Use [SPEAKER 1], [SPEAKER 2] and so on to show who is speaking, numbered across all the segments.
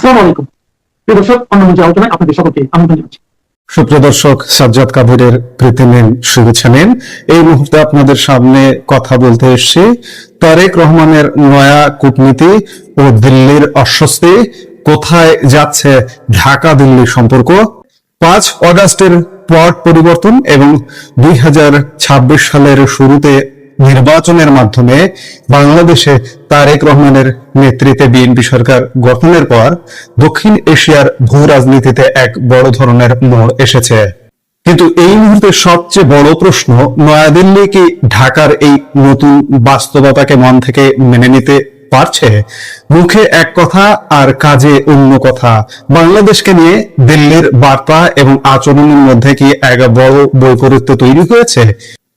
[SPEAKER 1] আসসালামু আলাইকুম প্রিয় দর্শক, অন্যমঞ্চে আলোচনায় আপনাদের সকলকে আমন্ত্রণ জানাচ্ছি।
[SPEAKER 2] সুপ্রিয় দর্শক, সাজ্জাদ কাদিরের প্রীতি নিন, শুভেচ্ছা নিন। এই মুহূর্তে আপনাদের সামনে কথা বলতে এসেছি তারেক রহমানের নয়া কূটনীতি ও দিল্লির অস্বস্তি, কোথায় যাচ্ছে ঢাকা দিল্লি সম্পর্ক, 5 অগাস্টের পট পরিবর্তন এবং 2026 সালের শুরুতে নির্বাচনের মাধ্যমে বাংলাদেশে তারেক রহমানের নেতৃত্বে বিএনপি সরকার গঠনের পর দক্ষিণ এশিয়ার ভূ রাজনীতিতে এক বড় ধরনের মোড় এসেছে। কিন্তু এই মুহূর্তে সবচেয়ে বড় প্রশ্ন, নয়াদিল্লি কি ঢাকার এই নতুন বাস্তবতাকে মন থেকে মেনে নিতে পারছে? মুখে এক কথা আর কাজে অন্য কথা। বাংলাদেশকে নিয়ে দিল্লির বার্তা এবং আচরণের মধ্যে কি এক বড় বৈপরীত্য তৈরি হয়েছে?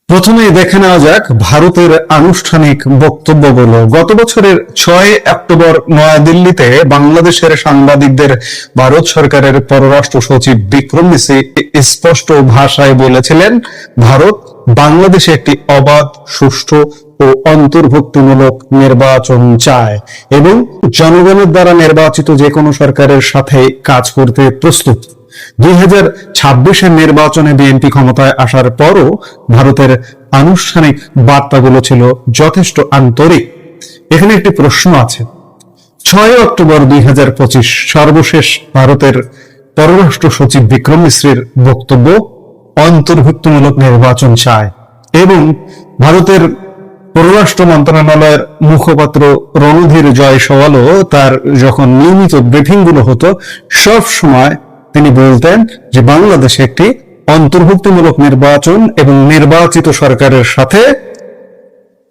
[SPEAKER 2] প্রথমে দেখে নেওয়া যাক ভারতের আনুষ্ঠানিক বক্তব্যগুলো। গত বছরের 6 অক্টোবর নয়াদিল্লিতে বাংলাদেশের সাংবাদিকদের ভারত সরকারের পররাষ্ট্র সচিব বিক্রম মিসরি স্পষ্ট ভাষায় বলেছিলেন, ভারত বাংলাদেশে একটি অবাধ, সুষ্ঠু ও অন্তর্ভুক্তিমূলক নির্বাচন চায় এবং জনগণের দ্বারা নির্বাচিত যে কোনো সরকারের সাথে কাজ করতে প্রস্তুত। 2026 নির্বাচনে বিএনপি ক্ষমতায় আসার পরও ভারতের আনুষ্ঠানিক বার্তাগুলো ছিল যথেষ্ট আন্তরিক। এখানে একটি প্রশ্ন আছে। 6 অক্টোবর 2025 সর্বশেষ ভারতের পররাষ্ট্র সচিব বিক্রম মিশ্রির বক্তব্য অন্তর্ভুক্তিমূলক নির্বাচন চায় এবং ভারতের পররাষ্ট্র মন্ত্রণালয়ের মুখপাত্র রণধীর জয়সওয়ালও তার যখন নিয়মিত ব্রিফিং গুলো হতো সব সময় তিনি বলতেন যে বাংলাদেশে একটি অন্তর্ভুক্তিমূলক নির্বাচন এবং নির্বাচিত সরকারের সাথে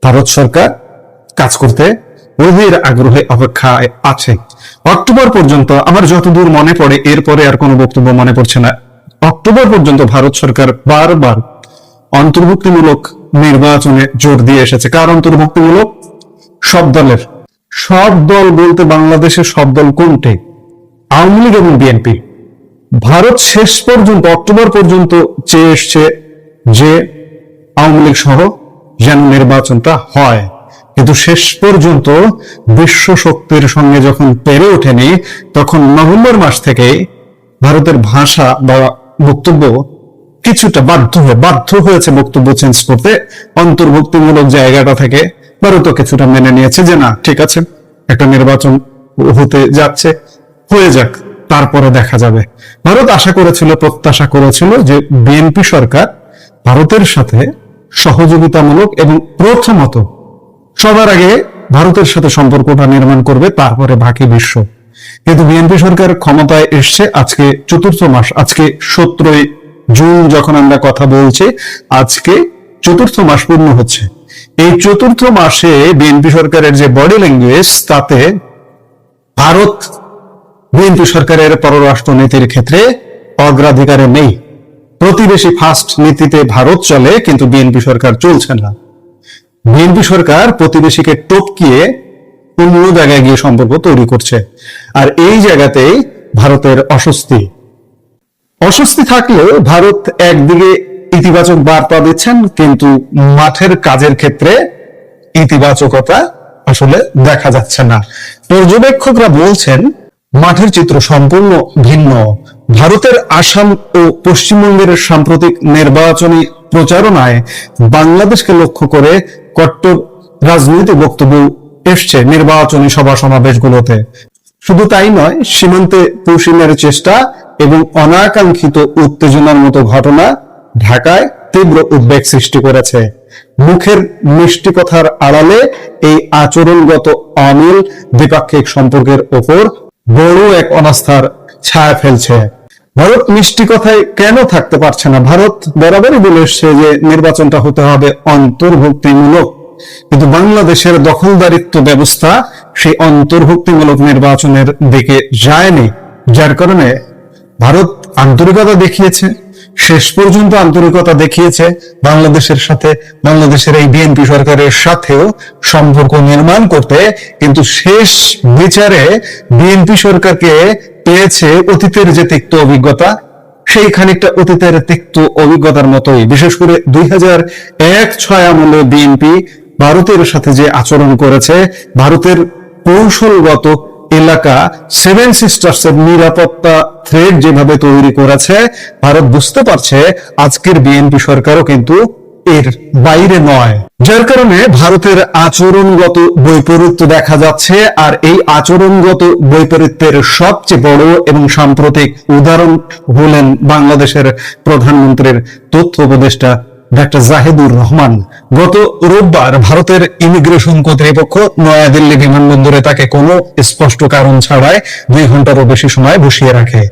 [SPEAKER 2] ভারত সরকার কাজ করতে অধীর আগ্রহে অপেক্ষায় আছে। অক্টোবর পর্যন্ত আমার যতদূর মনে পড়ে, এরপরে আর কোনো বক্তব্য মনে পড়ছে না, অক্টোবর পর্যন্ত ভারত সরকার বারবার অন্তর্ভুক্তিমূলক নির্বাচনে জোর দিয়ে এসেছে। কার অন্তর্ভুক্তিমূলক? সব দলের। সব দল বলতে বাংলাদেশের সব দল কোনটি? আওয়ামী লীগ এবং বিএনপি। ভারত শেষ পর্যন্ত অক্টোবর পর্যন্ত চেয়ে এসছে যে আওয়ামী লীগ সহ যেন নির্বাচনটা হয়, কিন্তু শেষ পর্যন্ত বিশ্ব শক্তির সঙ্গে যখন পেরে ওঠেনি, তখন নভেম্বর মাস থেকে ভারতের ভাষা বা বক্তব্য কিছুটা বাধ্য হয়েছে বক্তব্য চেঞ্জ করতে। অন্তর্ভুক্তিমূলক জায়গাটা থেকে ভারতও কিছুটা মেনে নিয়েছে যে না, ঠিক আছে, একটা নির্বাচন হতে যাচ্ছে, হয়ে যাক, তারপরে দেখা যাবে। ভারত আশা করেছিল, প্রত্যাশা করেছিল যে বিএনপি সরকার ভারতের সাথে সহযোগিতামূলক এবং প্রথমত সবার আগে ভারতের সাথে সম্পর্কটা নির্মাণ করবে, তারপরে বাকি বিশ্ব। কিন্তু বিএনপি সরকার ক্ষমতায় এসছে আজকে 4র্থ মাস, আজকে 17 জুন যখন আমরা কথা বলছি, আজকে 4র্থ মাস পূর্ণ হচ্ছে। এই 4র্থ মাসে বিএনপি সরকারের যে বডি ল্যাঙ্গুয়েজ, তাতে ভারত বিএনপি সরকারের পররাষ্ট্র নীতির ক্ষেত্রে অগ্রাধিকারে নেই। প্রতিবেশী ফার্স্ট নীতিতে ভারত চলে, কিন্তু বিএনপি সরকার চলছে না। বিএনপি সরকার প্রতিবেশীকে টপকিয়ে অন্য জায়গায় গিয়ে সম্পর্ক তৈরি করছে, আর এই জায়গাতেই ভারতের অস্বস্তি থাকলেও ভারত একদিকে ইতিবাচক বার্তা দিচ্ছেন, কিন্তু মাঠের কাজের ক্ষেত্রে ইতিবাচকতা আসলে দেখা যাচ্ছে না। পর্যবেক্ষকরা বলছেন মাঠের চিত্র সম্পূর্ণ ভিন্ন। ভারতের আসাম ও পশ্চিমবঙ্গের সাম্প্রতিক নির্বাচনী প্রচারণায় বাংলাদেশকে লক্ষ্য করে কট্টর রাজনৈতিক বক্তব্য এসছে নির্বাচনী সভা সমাবেশগুলোতে। শুধু তাই নয়, সীমান্তে পশ্চিমের চেষ্টা এবং অনাকাঙ্ক্ষিত উত্তেজনার মতো ঘটনা ঢাকায় তীব্র উদ্বেগ সৃষ্টি করেছে। মুখের মিষ্টি কথার আড়ালে এই আচরণগত অমিল দ্বিপাক্ষিক সম্পর্কের ওপর বড় এক অনাস্থার ছায়া ফেলছে। ভারত মিষ্টি কথায় কেন থাকতে পারছে না? ভারত বরাবরই বলে এসছে যে নির্বাচনটা হতে হবে অন্তর্ভুক্তিমূলক, কিন্তু বাংলাদেশের দখলদারিত্ব ব্যবস্থা সেই অন্তর্ভুক্তিমূলক নির্বাচনের দিকে যায়নি, যার কারণে ভারত আন্তরিকতা দেখিয়েছে, শেষ পর্যন্ত আন্তরিকতা দেখিয়েছে বাংলাদেশের সাথে, বাংলাদেশের এই বিএনপি সরকারের সাথেও সম্পর্ক নির্মাণ করতে, কিন্তু শেষ বিচারে বিএনপি সরকারকে পেয়েছে অতীতের যে তিক্ত অভিজ্ঞতা, সেই খানিকটা অতীতের তিক্ত অভিজ্ঞতার মতোই। বিশেষ করে 2001-06 আমলে বিএনপি ভারতের সাথে যে আচরণ করেছে, ভারতের কৌশলগত এলাকা সেভেন সিস্টার্সের নিরাপত্তা থ্রেট যেভাবে তৈরি করেছে, ভারত বুঝতে পারছে আজকের বিএনপি সরকারও কিন্তু এর বাইরে নয়, যার কারণে ভারতের আচরণগত বৈপরীত্য দেখা যাচ্ছে। আর এই আচরণগত বৈপরীত্যের সবচেয়ে বড় এবং সাম্প্রতিক উদাহরণ হলেন বাংলাদেশের প্রধানমন্ত্রীর তথ্য উপদেষ্টা ডক্টর জাহিদুর রহমান। গত রোববার ভারতের ইমিগ্রেশন কর্তৃপক্ষ নয়াদিল্লি বিমানবন্দরে তাকে কোনো স্পষ্ট কারণ ছাড়াই 2 ঘন্টারও বেশি সময় বসিয়ে রাখে।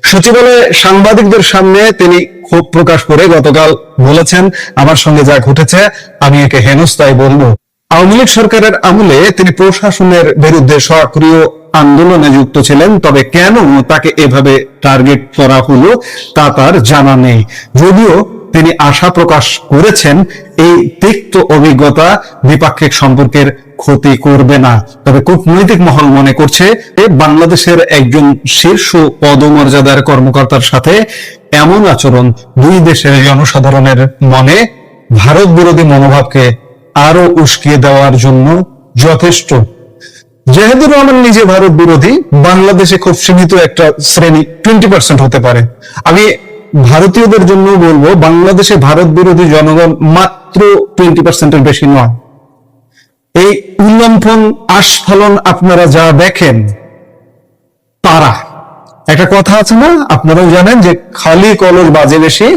[SPEAKER 2] সচিবালয়ে সাংবাদিকদের সামনে তিনি ক্ষোভ প্রকাশ করে গতকাল বলেছেন, আমার সঙ্গে যা ঘটেছে আমি একে হেনস্থাই বলবো। আওয়ামী লীগ সরকারের আমলে তিনি প্রশাসনের বিরুদ্ধে সক্রিয় আন্দোলনে যুক্ত ছিলেন, তবে কেন তাকে এভাবে টার্গেট করা হলো তা তার জানা নেই। যদিও তিনি আশা প্রকাশ করেছেন এই তিক্ত অভিজ্ঞতা দ্বিপাক্ষিক সম্পর্কের ক্ষতি করবে না, তবে কূটনৈতিক মহল মনে করছে বাংলাদেশের একজন শীর্ষ পদমর্যাদার কর্মকর্তার সাথে এমন আচরণ দুই দেশের জনসাধারণের মনে ভারত বিরোধী মনোভাবকে আরো উস্কিয়ে দেওয়ার জন্য যথেষ্ট। জাহিদুর রহমান নিজে ভারত বিরোধী, বাংলাদেশে খুব সীমিত একটা শ্রেণী 20% হতে পারে। আমি ভারতীয়দের জন্য বলবো, বাংলাদেশে ভারত বিরোধী জনগণ মাত্র 20%-এর বেশি নয়। এই উল্লম্ফন আস্ফালন আপনারা যা দেখেন তারা, একটা কথা আছে না, আপনারাও জানেন যে খালি কলস বাজে বেশি,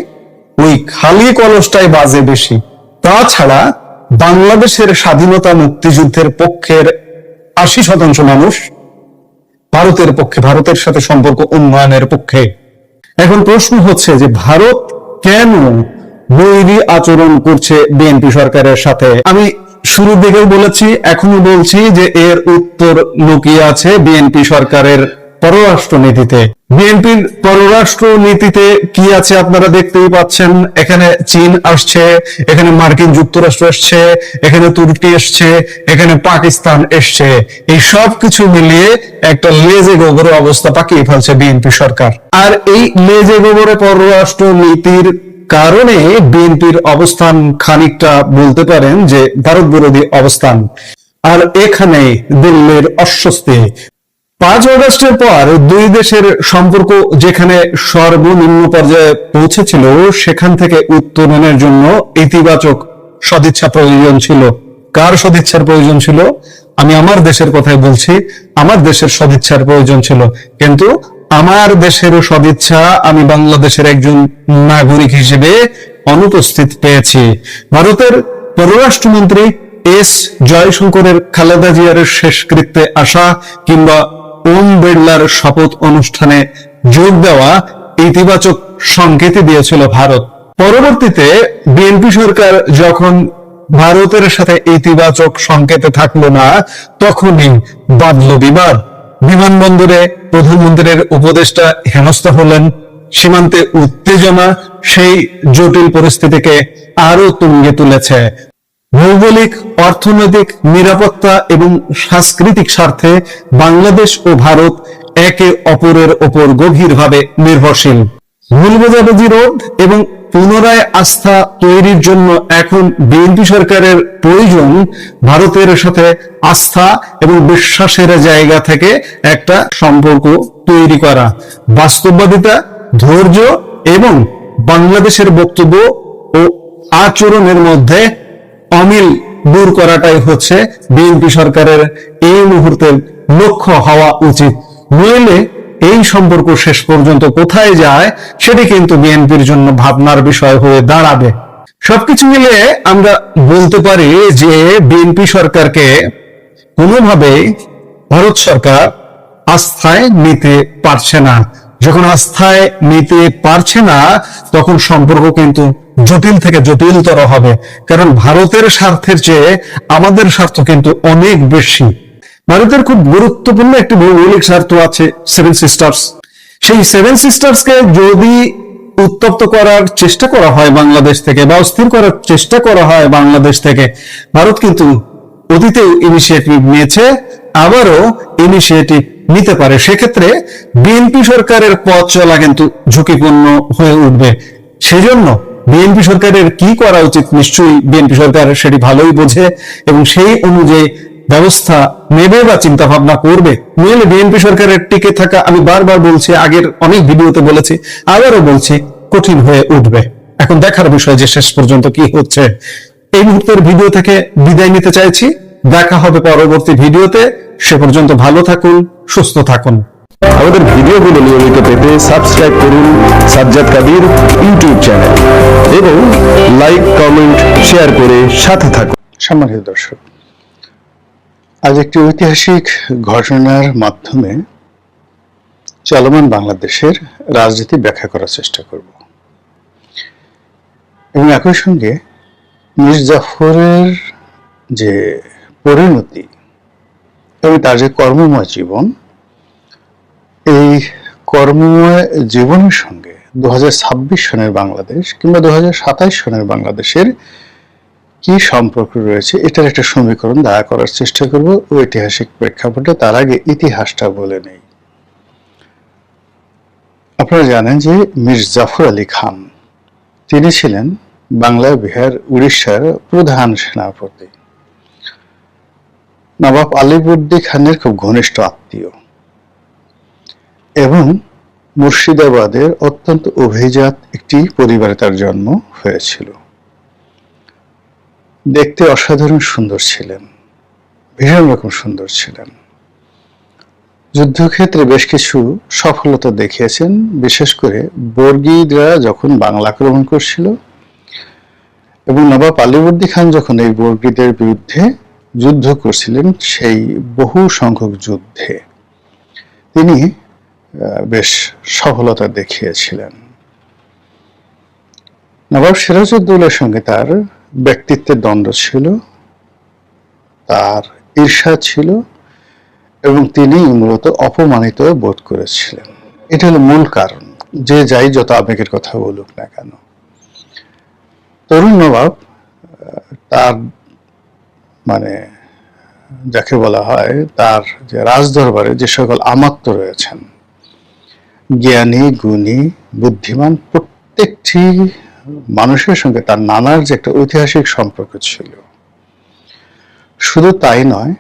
[SPEAKER 2] ওই খালি কলসটাই বাজে বেশি। তাছাড়া বাংলাদেশের স্বাধীনতা মুক্তিযুদ্ধের পক্ষের 80% মানুষ ভারতের পক্ষে, ভারতের সাথে সম্পর্ক উন্নয়নের পক্ষে। এখন প্রশ্ন হচ্ছে যে ভারত কেন বৈরী আচরণ করছে বিএনপি সরকারের সাথে? আমি শুরুর দিকেও বলেছি, এখনো বলছি যে এর উত্তর লুকিয়ে আছে বিএনপি সরকারের পররাষ্ট্র নীতিতে। বিএনপির পররাষ্ট্র নীতিতে কি আছে আপনারা দেখতেই পাচ্ছেন। এখানে চীন আসছে, এখানে মার্কিন যুক্তরাষ্ট্র আসছে, এখানে তুর্কি আসছে, এখানে পাকিস্তান এসছে। এই সব কিছু মিলিয়ে একটা লেজে গোবরে অবস্থা পাকিয়ে ফেলছে বিএনপি সরকার। আর এই লেজে গোবরে পররাষ্ট্র নীতির কারণে বিএনপির অবস্থান খানিকটা বলতে পারেন যে ভারত বিরোধী অবস্থান। আর এখানে দিল্লির অস্বস্তি। 5 আগস্টের পর দুই দেশের সম্পর্ক যেখানে সর্বনিম্ন পর্যায়ে পৌঁছেছিল, সেখান থেকে উত্তরণের জন্য ইতিবাচক সদিচ্ছা প্রয়োজন ছিল। কার সদিচ্ছার প্রয়োজন ছিল? আমি আমার দেশের কথাই বলছি, আমার দেশের সদিচ্ছার প্রয়োজন ছিল। কিন্তু আমার দেশের সদিচ্ছা আমি বাংলাদেশের একজন নাগরিক হিসেবে অনুপস্থিত পেয়েছি। ভারতের পররাষ্ট্রমন্ত্রী এস জয়শঙ্করের খালেদা জিয়ার শেষকৃত্যে আসা কিংবা ওম বিড়লার শপথ অনুষ্ঠানে যোগ দেওয়া ইতিবাচক সংকেতই দিয়েছিল ভারত। পরবর্তীতে বিএনপি সরকার যখন ভারতের সাথে ইতিবাচক সংকেতে থাকলো না, তখনই বাঁধল বিবাদ। বিমানবন্দরে প্রধানমন্ত্রীর উপদেষ্টা হেনস্থা হলেন, সীমান্তে উত্তেজনা সেই জটিল পরিস্থিতিকে আরো তুঙ্গে তুলেছে। ভৌগোলিক, অর্থনৈতিক, নিরাপত্তা এবং সাংস্কৃতিক স্বার্থে বাংলাদেশ ও ভারত একে অপরের ওপর গভীরভাবে নির্ভরশীল। ভুল বোঝাবুঝি রোধ এবং পুনরায় আস্থা তৈরির জন্য এখন বিএনপি সরকারের প্রয়োজন ভারতের সাথে আস্থা এবং বিশ্বাসের জায়গা থেকে একটা সম্পর্ক তৈরি করা। বাস্তববাদিতা, ধৈর্য এবং বাংলাদেশের বক্তব্য ও আচরণের মধ্যে অমিল দূর করাটাই হচ্ছে বিএনপি সরকারের এই মুহূর্তের লক্ষ্য হওয়া উচিত। নইলে এই সম্পর্ক শেষ পর্যন্ত কোথায় যায় সেটি কিন্তু বিএনপির জন্য ভাবনার বিষয় হয়ে দাঁড়াবে। সবকিছু মিলিয়ে আমরা বলতে পারি যে বিএনপি সরকারকে কোনোভাবেই ভারত সরকার আস্থায় নিতে পারছে না। যখন আস্থায় নিতে পারছে না, তখন সম্পর্ক কিন্তু জটিল থেকে জটিলতর হবে। কারণ ভারতের স্বার্থের চেয়ে আমাদের স্বার্থ কিন্তু অনেক বেশি। ভারতের খুব গুরুত্বপূর্ণ একটি ভৌগোলিক স্বার্থ আছে, 7 সিস্টার্স। সেই 7 সিস্টার্সকে যদি উত্তপ্ত করার চেষ্টা করা হয় বাংলাদেশ থেকে, বা অস্থির করার চেষ্টা করা হয় বাংলাদেশ থেকে, ভারত কিন্তু অতীতেও ইনিশিয়েটিভ নিয়েছে, আবারও ইনিশিয়েটিভ নিতে পারে। সেক্ষেত্রে বিএনপি সরকারের পথ চলা কিন্তু ঝুঁকিপূর্ণ হয়ে উঠবে। সেজন্য বিএনপি সরকারের কি করা উচিত, নিশ্চয়ই বিএনপি সরকার সেটি ভালোই বোঝে এবং সেই অনুযায়ী ব্যবস্থা নেবে বা চিন্তা ভাবনা করবে, নইলে বিএনপি সরকারের টিকে থাকা, আমি বারবার বলছি, আগের অনেক ভিডিওতে বলেছি, আবারও বলছি, কঠিন হয়ে উঠবে। এখন দেখার বিষয় যে শেষ পর্যন্ত কি হচ্ছে। এই মুহূর্তের ভিডিও থেকে বিদায় নিতে চাইছি। দেখা হবে পরবর্তী ভিডিওতে। সে পর্যন্ত ভালো থাকুন, সুস্থ থাকুন।
[SPEAKER 3] আমাদের ভিডিওগুলো নিয়মিত পেতে সাবস্ক্রাইব করুন সাজ্জাদ কাদির ইউটিউব চ্যানেল এবং লাইক, কমেন্ট, শেয়ার করে সাথে থাকুন।
[SPEAKER 4] সম্মানিত দর্শক, আজ একটি ঐতিহাসিক ঘটনার মাধ্যমে চলমান বাংলাদেশের রাজনীতি ব্যাখ্যা করার চেষ্টা করব এবং একই সঙ্গে মীর জাফরের যে পরিণতি এবং তার যে কর্মময় জীবন, এই কর্মময় জীবনের সঙ্গে 2026 সনের বাংলাদেশ কিংবা 2027 সনের বাংলাদেশের কি সম্পর্ক রয়েছে এটার একটা সমীকরণ দাঁড়া করার চেষ্টা করব ঐতিহাসিক প্রেক্ষাপটে। তার আগে ইতিহাসটা বলে নেই। আপনারা জানেন যে মীর জাফর আলী খান, তিনি ছিলেন বাংলা, বিহার, উড়িষ্যার প্রধান সেনাপতি। নবাব আলীবর্দী খানের খুব ঘনিষ্ঠ আত্মীয় এবং মুর্শিদাবাদের অত্যন্ত অভিজাত একটি পরিবারে তার জন্ম হয়েছিল। দেখতে অসাধারণ সুন্দর ছিলেন, ভীষণ রকম সুন্দর ছিলেন। যুদ্ধক্ষেত্রে বেশ কিছু সফলতা দেখিয়েছেন, বিশেষ করে বর্গীরা যখন বাংলা আক্রমণ করছিল এবং নবাব আলীবর্দী খান যখন এই বর্গীদের বিরুদ্ধে যুদ্ধ করছিলেন, সেই বহু সংখ্যক যুদ্ধে তিনি বেশ সফলতা দেখিয়েছিলেন। নবাব সিরাজউদ্দৌলার সঙ্গে তার ব্যক্তিত্বের দ্বন্দ্ব ছিল, তার ঈর্ষা ছিল এবং তিনি মূলত অপমানিত বোধ করেছিলেন। এটা হলো মূল কারণ। যে যাই যত আবেগের কথা বলুক না কেন, তরুণ নবাব তার যাকে বলা হয় তার যে রাজদরবারে যে সকল আমাত্য রয়েছেন, জ্ঞানী, গুণী, বুদ্ধিমান, প্রত্যেকটি মানুষের সঙ্গে তার নানার যে একটা ঐতিহাসিক সম্পর্ক ছিল। শুধু তাই নয়,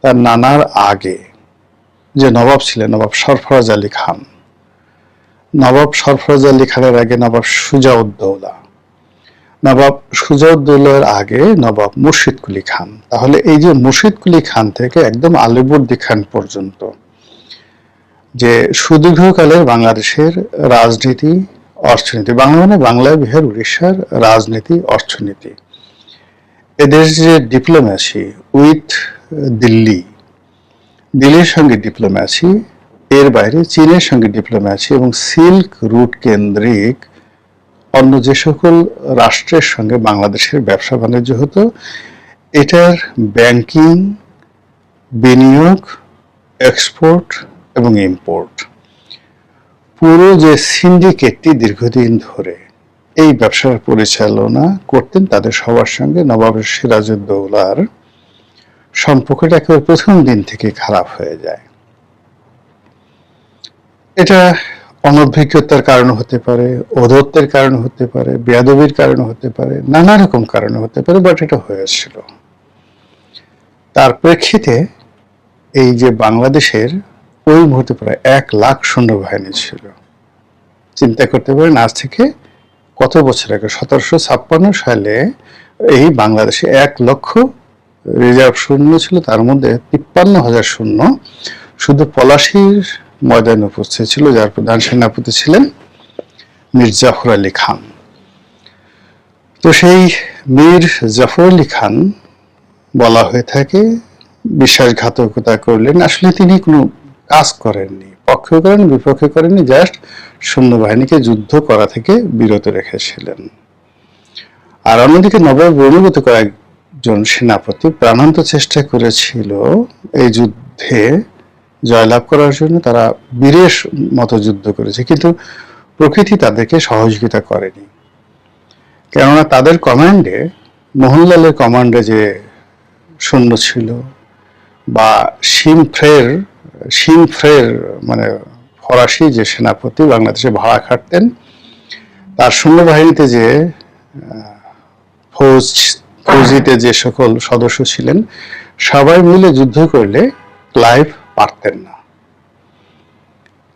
[SPEAKER 4] তার নানার আগে যে নবাব ছিলেন, নবাব সরফরাজ আলী খান, নবাব সরফরাজ আলী খানের আগে নবাব সুজাউদ্দৌলা, নবাব সুজাউদ্দৌলার আগে নবাব মুর্শিদ কুলি খান। তাহলে এই যে মুর্শিদ কুলি খান থেকে একদম আলীবর্দী খান পর্যন্ত যে সুদীর্ঘকালের বাংলাদেশের রাজনীতি, অর্থনীতি, বাংলা, বিহার, উড়িষ্যার রাজনীতি, অর্থনীতি, এদের যে ডিপ্লোম্যাসি উইথ দিল্লির সঙ্গে ডিপ্লোম্যাসি, এর বাইরে চীনের সঙ্গে ডিপ্লোম্যাসি এবং সিল্ক রুট কেন্দ্রিক অন্য যে সকল রাষ্ট্রের সঙ্গে বাংলাদেশের ব্যবসা বাণিজ্য হতো, এটার ব্যাংকিং, বিনিয়োগ, এক্সপোর্ট এবং ইম্পোর্ট, পুরো যে সিন্ডিকেটটি দীর্ঘদিন ধরে এই ব্যবসার পরিচালনা করতেন, তাদের সবার সঙ্গে নবাব সিরাজউদ্দৌলার সম্পর্কটা একেবারে প্রথম দিন থেকে খারাপ হয়ে যায়। এটা অনভিজ্ঞতার কারণে হতে পারে, অধৈর্যের কারণে হতে পারে, বেয়াদবির কারণে হতে পারে, নানা রকম কারণে হতে পারে, বাট এটা হয়েছিল। তার প্রেক্ষিতে এই যে বাংলাদেশের ওই মুহূর্তে প্রায় 1 লাখ সৈন্যবাহিনী ছিল। চিন্তা করতে পারেন আজ থেকে কত বছর আগে, 1756 সালে এই বাংলাদেশে 1 লক্ষ রিজার্ভ সৈন্য ছিল, তার মধ্যে 53,000 সৈন্য শুধু পলাশীর ময়দানে উপস্থিত ছিল, যার প্রধান সেনাপতি ছিলেন মীর জাফর আলী খান। তো সেই মীর জাফর আলী খান বলা হয়ে থাকে বিশ্বাসঘাতকতা করলেন। আসলে তিনি কোনো কাজ করেননি, পক্ষে করেন বিপক্ষে করেননি, জাস্ট সৈন্যবাহিনীকে যুদ্ধ করা থেকে বিরত রেখেছিলেন। আর অন্যদিকে নবাব অনুগত কয়েকজন সেনাপতি প্রাণান্ত চেষ্টা করেছিল এই যুদ্ধে জয়লাভ করার জন্য। তারা বীরের মতো যুদ্ধ করেছে, কিন্তু প্রকৃতি তাদেরকে সহযোগিতা করেনি। কেননা তাদের কমান্ডে, মোহনলালের কমান্ডে যে সৈন্য ছিল, বা শিমফ্রের ফরাসি যে সেনাপতি বাংলাদেশে ভাড়া খাটতেন, তার সৈন্যবাহিনীতে যে ফৌজিতে যে সকল সদস্য ছিলেন, সবাই মিলে যুদ্ধ করলে ক্লাইভ পারতেন না,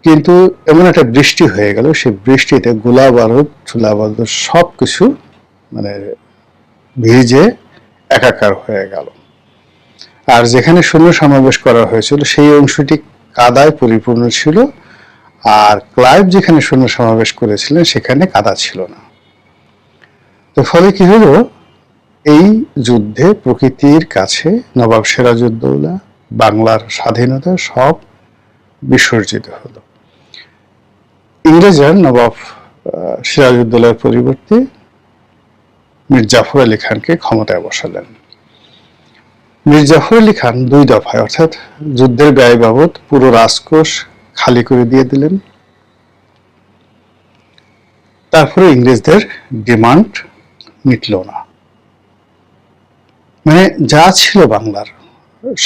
[SPEAKER 4] কিন্তু এমন একটা বৃষ্টি হয়ে গেল, সেই বৃষ্টিতে গোলা বারুদ চুলা বারুদ সবকিছু মানে ভিজে একাকার হয়ে গেল। আর যেখানে সৈন্য সমাবেশ করা হয়েছিল সেই অংশটি কাদায় পরিপূর্ণ ছিল, আর ক্লাইভ যেখানে সৈন্য সমাবেশ করেছিলেন সেখানে কাদা ছিল না। তো ফলে কি হলো, এই যুদ্ধে প্রকৃতির কাছে নবাব সিরাজউদ্দৌলা, বাংলার স্বাধীনতা সব বিসর্জিত হলো। ইংরেজরা নবাব সিরাজউদ্দৌলার পরিবর্তে মীর জাফর আলী খানকে ক্ষমতায় বসালেন। মীর জাফর আলী খান 2 দফায় অর্থাৎ যুদ্ধের ব্যয় বাবদ পুরো রাজকোষ খালি করে দিয়ে দিলেন। তারপরে ইংরেজদের ডিমান্ড মিটল না, মানে যা ছিল বাংলার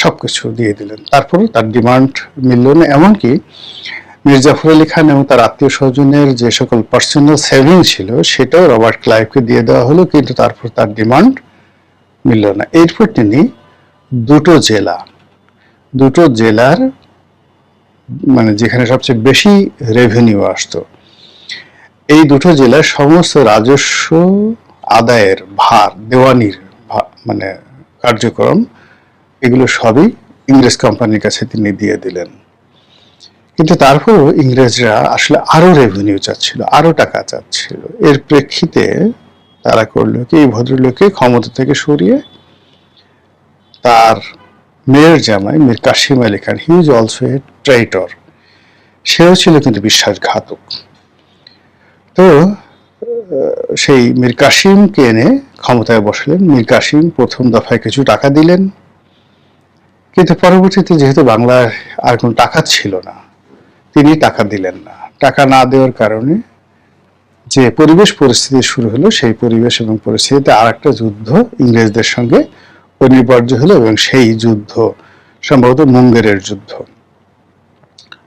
[SPEAKER 4] সবকিছু দিয়ে দিলেন, তারপরে তার ডিমান্ড মিলল না। এমনকি মীর জাফর আলী খান এবং তার আত্মীয় স্বজনের যে সকল পার্সোনাল সেভিং ছিল সেটাও রবার্ট ক্লাইভকে দিয়ে দেওয়া হলো, কিন্তু তারপর তার ডিমান্ড মিলল না। এরপর তিনি দুটো জেলার মানে যেখানে সবচেয়ে বেশি রেভিনিউ আসতো, এই দুটো জেলার সমস্ত রাজস্ব আদায়ের ভার, দেওয়ানির মানে কার্যক্রম, এগুলো সবই ইংরেজ কোম্পানির কাছে তিনি দিয়ে দিলেন। কিন্তু তারপরও ইংরেজরা আসলে আরো রেভিনিউ চাচ্ছিল, আরো টাকা চাচ্ছিল। এর প্রেক্ষিতে তারা করলো কি, এই ভদ্রলোককে ক্ষমতা থেকে সরিয়ে তার মেয়ের জামাই Mir Kasim Ali Khan, he is also a traitor, সেও ছিল কিন্তু বিশ্বাসঘাতক। তো সেই মীর কাসিমকে এনে ক্ষমতায় বসালেন। মীর কাসিম প্রথম দফায় কিছু টাকা দিলেন, কিন্তু পরবর্তীতে যেহেতু বাংলার আর কোনো টাকা ছিল না, তিনি টাকা দিলেন না। টাকা না দেওয়ার কারণে যে পরিবেশ পরিস্থিতি শুরু হলো, সেই পরিবেশ এবং পরিস্থিতিতে আর একটা যুদ্ধ ইংরেজদের সঙ্গে অনিবার্য হলো, এবং সেই যুদ্ধ সম্ভবত মুঙ্গেরের যুদ্ধ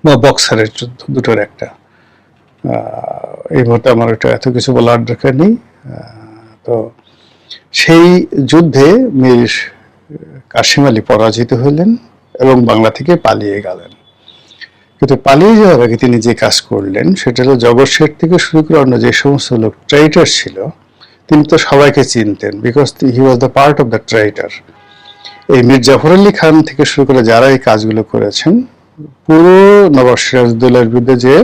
[SPEAKER 4] বা বক্সারের যুদ্ধ, দুটোর একটা। এই মুহূর্তে আমার ওটা এত কিছু বলার দরকার নেই। তো সেই যুদ্ধে মীর কাসিম আলী পরাজিত হলেন এবং বাংলা থেকে পালিয়ে গেলেন। কিন্তু পালিয়ে যাওয়ার আগে তিনি যে কাজ করলেন সেটা হলো, জগৎ শেঠ থেকে শুরু করে অন্য যে সমস্ত লোক ট্রেইটার ছিল, তিনি তো সবাইকে চিনতেন, because he was the part of the traitor. এই মীর জাফর আলী খান থেকে শুরু করে যারা এই কাজগুলো করেছেন, পুরো নবাব সিরাজউদ্দৌলার বিরুদ্ধে যে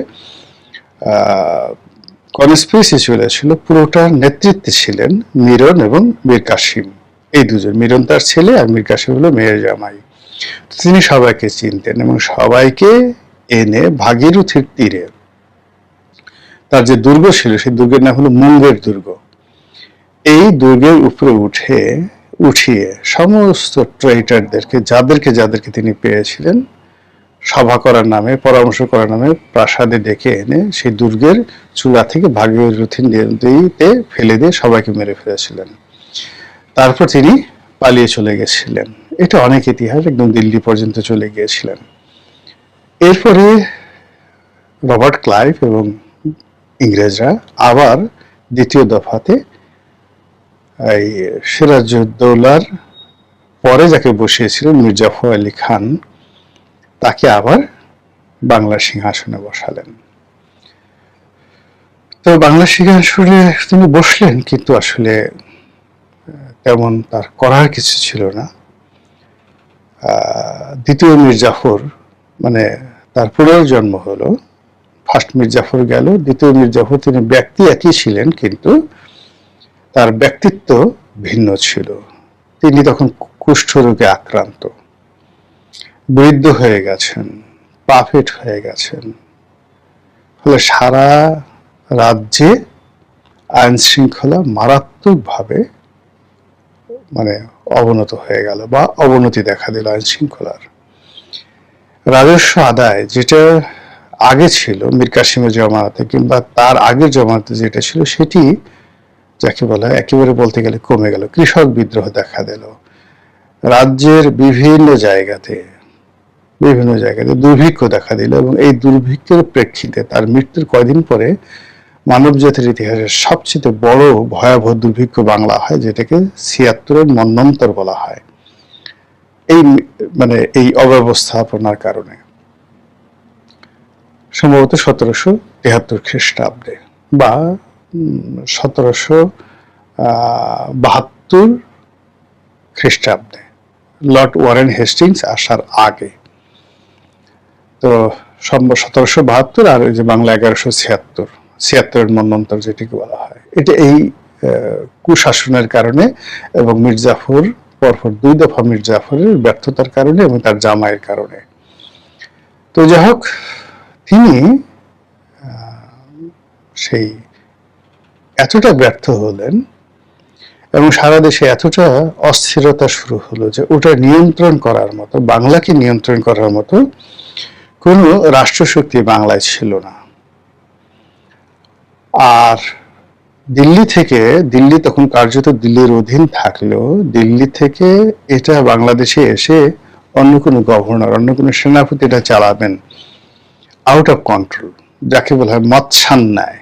[SPEAKER 4] কনস্পিরেসি চলেছিল, পুরোটার নেতৃত্বে ছিলেন মিরন এবং মীর কাসিম, এই দুজন। মিরন তার ছেলে আর মীর কাসিম হলো মেয়ের জামাই। তিনি সবাইকে চিনতেন এবং সবাইকে এনে ভাগীরথীর তীরে তার যে দুর্গ ছিল, সেই দুর্গের নাম হলো মুঙ্গের দুর্গ। এই দুর্গের উপরে উঠিয়ে সমস্ত ট্রেইটারদেরকে, যাদেরকে তিনি পেয়েছিলেন, সভা করার নামে, পরামর্শ করার নামে প্রাসাদে ডেকে এনে সেই দুর্গের চূড়া থেকে ভাগীরথী নদীতে ফেলে দিয়ে সবাইকে মেরে ফেলেছিলেন। তারপর তিনি পালিয়ে চলে গেছিলেন। এটা অনেক ইতিহাস, একদম দিল্লি পর্যন্ত চলে গিয়েছিলেন। এরপরে রবার্ট ক্লাইভ এবং ইংরেজরা আবার দ্বিতীয় দফাতে এই সিরাজউদ্দৌলার পরে যাকে বসিয়েছিলেন মীর জাফর আলী খান, তাকে আবার বাংলার সিংহাসনে বসালেন। তো বাংলার সিংহাসনে তিনি বসলেন, কিন্তু আসলে তেমন তার করার কিছু ছিল না। দ্বিতীয় মীর জাফর, মানে তার পুনর্জন্ম হলো। ফার্স্ট মীর জাফর গেল, দ্বিতীয় মীর জাফর, তিনি ব্যক্তি একই ছিলেন, কিন্তু তার ব্যক্তিত্ব ভিন্ন ছিল। তিনি তখন কুষ্ঠরোগে আক্রান্ত, বৃদ্ধ হয়ে গেছেন, পাফেট হয়ে গেছেন। ফলে সারা রাজ্যে আইন শৃঙ্খলা মারাত্মকভাবে মানে অবনত হয়ে গেল, বা অবনতি দেখা দিল আইন শৃঙ্খলার। রাজস্ব আদায় যেটা আগে ছিল মীর কাসিমের জমানাতে কিংবা তার আগের জমানাতে যেটা ছিল, সেটি যাকে বলা হয় একেবারে বলতে গেলে কমে গেল। কৃষক বিদ্রোহ দেখা দিল, রাজ্যের বিভিন্ন জায়গাতে দুর্ভিক্ষ দেখা দিল, এবং এই দুর্ভিক্ষের প্রেক্ষিতে তার মৃত্যুর কয়েকদিন পরে মানব জাতির ইতিহাসের সবচেয়ে বড় ভয়াবহ দুর্ভিক্ষ বাংলা হয়, যেটাকে ৭৬-এর মন্বন্তর বলা হয়। এই মানে এই অব্যবস্থাপনার কারণে সম্ভবত 1773 খ্রিস্টাব্দে বা 1772 খ্রিস্টাব্দে লর্ড ওয়ারেন হেস্টিংস আসার আগে। তো 1772 আর ওই যে বাংলা 1176 মন্বন্তর যেটিকে বলা হয়, এটা এই কুশাসনের কারণে এবং মির্জাফর পরপর 2 দফা মির্জাফরের ব্যর্থতার কারণে এবং তার জামাইয়ের কারণে। তো যাই হোক, তিনি সেই এতটা ব্যর্থ হলেন এবং সারা দেশে এতটা অস্থিরতা শুরু হলো যে ওটা নিয়ন্ত্রণ করার মতো, বাংলাকে নিয়ন্ত্রণ করার মতো কোনো রাষ্ট্রশক্তি বাংলায় ছিল না। আর দিল্লি তখন কার্যত দিল্লির অধীন থাকলেও দিল্লি থেকে এটা বাংলাদেশে এসে অন্য কোনো গভর্নর, অন্য কোনো সেনাপতি এটা চালাবেন, আউট অফ কন্ট্রোল, যাকে বলা হয় মৎস্যান্যায়।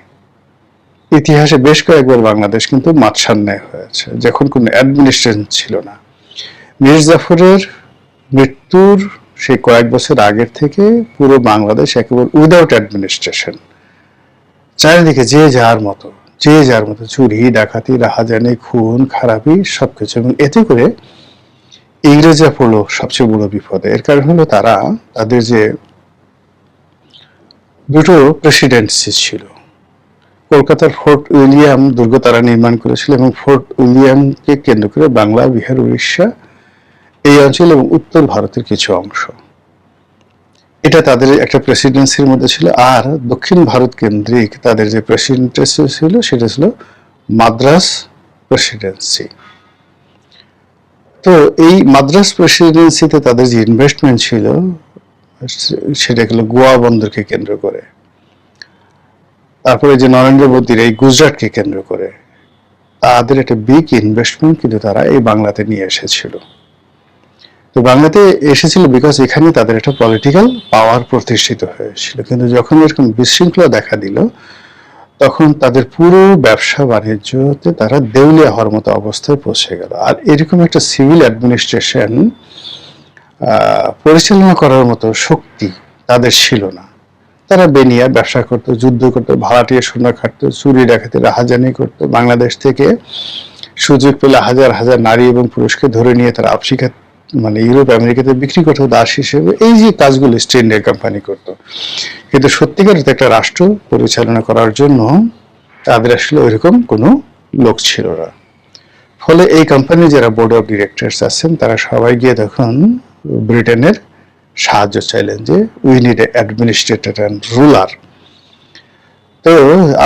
[SPEAKER 4] ইতিহাসে বেশ কয়েকবার বাংলাদেশ কিন্তু মৎস্যান্যায় হয়েছে, যখন কোনো অ্যাডমিনিস্ট্রেশন ছিল না। মীর জাফরের মৃত্যুর সেই কয়েক বছর আগের থেকে পুরো বাংলাদেশ একেবারে উইদাউট অ্যাডমিনিস্ট্রেশন, চারিদিকে যে যার মতো চুরি, ডাকাতি, রাহাজানি, খুন, খারাপি সবকিছু। এবং এতে করে ইংরেজরা পড়লো সবচেয়ে বড় বিপদে। এর কারণ হলো তাদের যে দুটো প্রেসিডেন্সি ছিল। কলকাতার ফোর্ট উইলিয়াম দুর্গ তারা নির্মাণ করেছিল এবং ফোর্ট উইলিয়ামকে কেন্দ্র করে বাংলা, বিহার, উড়িষ্যা এই অঞ্চল এবং উত্তর ভারতের কিছু অংশ, এটা তাদের একটা প্রেসিডেন্সির মধ্যে ছিল। আর দক্ষিণ ভারত কেন্দ্রিক তাদের যে প্রেসিডেন্সি ছিল সেটা ছিল মাদ্রাস প্রেসিডেন্সি। তো এই মাদ্রাস প্রেসিডেন্সিতে তাদের যে ইনভেস্টমেন্ট ছিল সেটা হলো গোয়া বন্দরকে কেন্দ্র করে, তারপরে যে নরেন্দ্র মোদীর এই গুজরাটকে কেন্দ্র করে তাদের একটা বিগ ইনভেস্টমেন্ট কিন্তু তারা এই বাংলাতে নিয়ে এসেছিল। তো বাংলাতে এসেছিল বিকজ এখানে তাদের একটা পলিটিক্যাল পাওয়ার প্রতিষ্ঠিত হয়েছিল। কিন্তু যখন এরকম বিশৃঙ্খলা দেখা দিল তখন তাদের পুরো ব্যবসা বাণিজ্যতে তারা দেউলিয়া হওয়ার মতো অবস্থায় পৌঁছে গেল। আর এরকম একটা সিভিল অ্যাডমিনিস্ট্রেশন পরিচালনা করার মতো শক্তি তাদের ছিল না। তারা বেনিয়া ব্যবসা করতো, যুদ্ধ করতো, ভাড়াটিয়া সোনা খাটতো, চুরি ডাকাতি, রাহাজানি করতো। বাংলাদেশ থেকে সুযোগ পেলে হাজার হাজার নারী এবং পুরুষকে ধরে নিয়ে তারা আফ্রিকা মানে ইউরোপ আমেরিকাতে বিক্রি করতো দাস হিসেবে। এই যে কাজগুলো ইস্ট ইন্ডিয়া কোম্পানি করতো। কিন্তু সত্যিকার একটা রাষ্ট্র পরিচালনা করার জন্য তাদের আসলে ওইরকম কোনো লোক ছিল না। ফলে এই কোম্পানির যারা বোর্ড অফ ডিরেক্টরস আছেন তারা সবাই গিয়ে তখন ব্রিটেনের সাহায্য চাইলেন যে we need a administrator and ruler. তো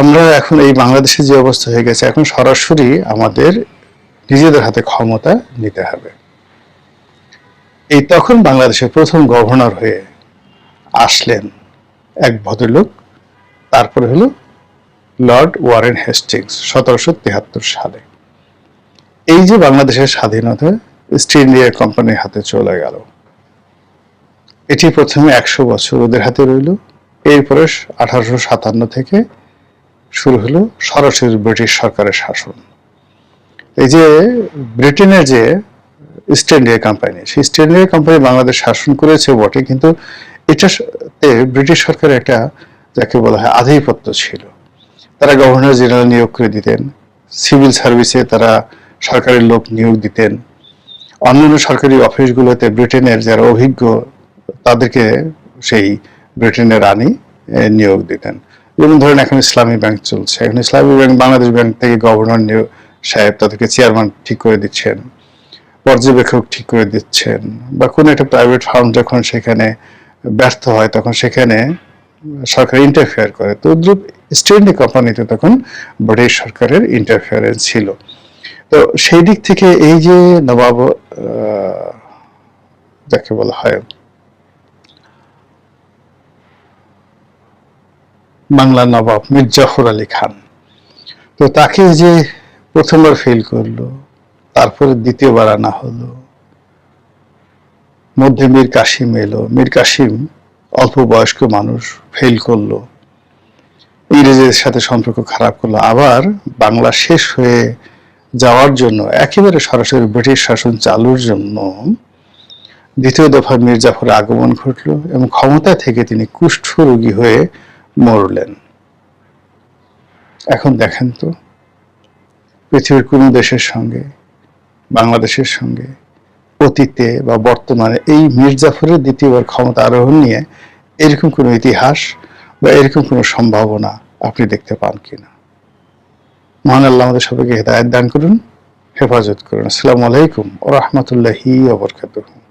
[SPEAKER 4] আমরা এখন এই বাংলাদেশের যে অবস্থা হয়ে গেছে, এখন সরাসরি আমাদের নিজেদের হাতে ক্ষমতা নিতে হবে। এই তখন বাংলাদেশের প্রথম গভর্নর হয়ে আসলেন এক ভদ্রলোক, তারপরে হলো লর্ড ওয়ারেন হেস্টিংস 1773 সালে। এই যে বাংলাদেশের স্বাধীনতা ইস্ট ইন্ডিয়া কোম্পানির হাতে চলে গেল, এটি প্রথমে 100 বছর ওদের হাতে রইল। এরপরে 1857 থেকে শুরু হলো সরাসরি ব্রিটিশ সরকারের শাসন। এই যে ব্রিটেনের যে ইস্ট ইন্ডিয়া কোম্পানি, সেই ইস্ট ইন্ডিয়া কোম্পানি বাংলাদেশ শাসন করেছে বটে, কিন্তু এটাতে ব্রিটিশ সরকারের একটা যাকে বলা হয় আধিপত্য ছিল। তারা গভর্নর জেনারেল নিয়োগ করে দিতেন, সিভিল সার্ভিসে তারা সরকারি লোক নিয়োগ দিতেন, অন্যান্য সরকারি অফিসগুলোতে ব্রিটেনের যারা অভিজ্ঞ তাদেরকে সেই ব্রিটেনের রানী নিয়োগ দিতেন। যেমন ধরেন এখন ইসলামী ব্যাংক চলছে, এখন ইসলামী ব্যাংক বাংলাদেশ ব্যাংক থেকে গভর্নর সাহেব তাদেরকে চেয়ারম্যান ঠিক করে দিচ্ছেন, পর্যবেক্ষক ঠিক করে দিচ্ছেন, বা কোনো একটা প্রাইভেট ফার্ম যখন সেখানে ব্যর্থ হয় তখন সেখানে সরকার ইন্টারফেয়ার করে। তো ইস্ট ইন্ডিয়া কোম্পানিতে তখন ব্রিটিশ সরকারের ইন্টারফেয়ারেন্স ছিল। তো সেই দিক থেকে এই যে নবাব যাকে বলা হয় বাংলা নবাব মীর জাফর আলী খান, তো তাকে যে প্রথমবার ফেল করলো, তারপরে দ্বিতীয়বার আনা হলো, মধ্যে মীর কাসিম এলো, মীর কাসিম অল্প বয়স্ক মানুষ, ফেল করলো, ইংরেজদের সাথে সম্পর্ক খারাপ করলো। আবার বাংলা শেষ হয়ে যাওয়ার জন্য একেবারে সরাসরি ব্রিটিশ শাসন চালুর জন্য দ্বিতীয় দফায় মীর জাফরের আগমন ঘটল এবং ক্ষমতা থেকে তিনি কুষ্ঠ রোগী হয়ে মরলেন। এখন দেখেন তো, পৃথিবীর কোন দেশের সঙ্গে, বাংলাদেশের সঙ্গে অতীতে বা বর্তমানে এই মীর জাফরের দ্বিতীয়বার ক্ষমতা আরোহণ নিয়ে এরকম কোনো ইতিহাস বা এরকম কোনো সম্ভাবনা আপনি দেখতে পান কিনা? মহান আল্লাহ আমাদের সবাইকে হেদায়েত দান করুন, হেফাজত করুন। আসসালামু আলাইকুম ওয়া রাহমাতুল্লাহি ওয়া বারাকাতুহু।